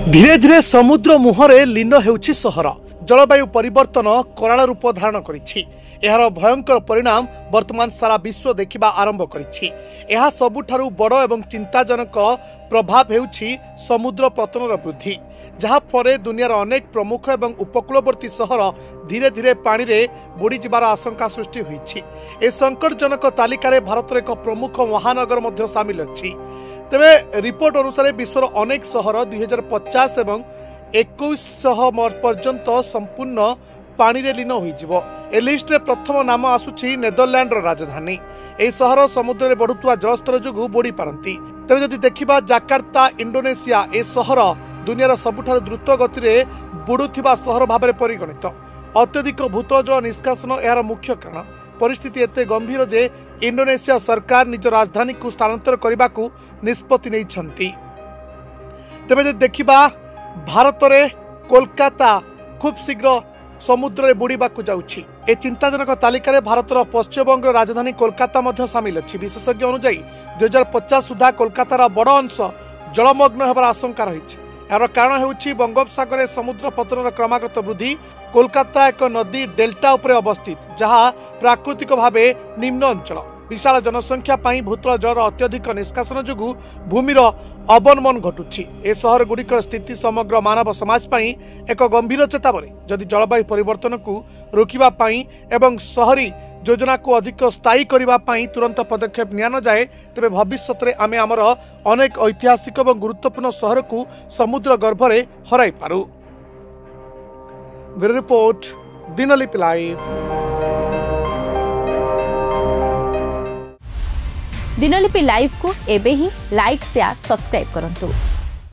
धीरे धीरे समुद्र मुहरे लीन हेउछि सहर। जलवायु परिवर्तन कराल रूप धारण करिछि। एहार भयंकर परिणाम वर्तमान सारा विश्व देखिबा आरंभ करिछि। एहा सबुठारु बड़ एवं चिंताजनक प्रभाव हेउछि समुद्र पतनर वृद्धि, जहा फरे दुनियार अनेक प्रमुख एवं उपकूलवर्ती सहर धीरे धीरे पानी रे बुड़ी जिबार आशंका सृष्टि होइछि। ए संकटजनक तालिकार भारतर एक प्रमुख महानगर मध्य सामिल अछि। तेबे रिपोर्ट अनुसार विश्वर अनेक सहर 2050 एवं 2100 पर्यंत संपूर्ण पानी रे लीन होइजिवो। ए लिस्ट रे प्रथम नाम आसुछि नेदरलैंड रो राजधानी। ए सहर समुद्र रे बढ़ुतुवा जलस्तर जोगु बुड़ी पारंती। तेबे जदि देखिबा जाकार्ता इंडोनेशिया ए सहर दुनियार सबुठारु द्रुत गति रे बुडुथिबा सहर भाबरे परिगणित। अत्यधिक भूतल जल निष्कासन एहार मुख्य कारण। परिस्थिति एते गंभीर जे इंडोनेशिया सरकार निज राजधानी को स्थानांतर करने को निष्पत्ति नहीं। तेबे जे देखिबा भारत रे कोलकाता खूब शीघ्र समुद्र रे बुड़ीबा को जाउछि। ए चिंताजनक तालिकार भारतर पश्चिमबंग राजधानी कोलकाता मध्य सामिल अछि। विशेषज्ञ अनुसार 2050 सुधा कोलकातार बड़ अंश जलमग्न हेबार आशंका रहिछि। यार कारण हेउछि बंगोपसागर समुद्र पतनर क्रमागत वृद्धि। कोलकाता एक नदी डेल्टा उपरे अवस्थित, जहाँ प्राकृतिक भावे निम्न अंचल। विशाल जनसंख्या पाई भूतल जलर अत्यधिक निष्कासन जोगु भूमिर अवनमन घटुछि। ए सहर गुड़िकर स्थिति समग्र मानव समाज पाई एक गंभीर चेतावनी। जदि जलवायु परिवर्तन को रोकिबा पाई एवं शहरी योजना को अधिक स्थायी करबा पाई तुरंत पदक्षेप निया न जाए, तेबे भविष्य में आमे आमर अनेक ऐतिहासिक और गुरुत्वपूर्ण शहर को समुद्र गर्भरे हराई Paru. Bureau report, Dinalipi live. Dinalipi live को एबे ही लाइक शेयर सब्सक्राइब करंतु।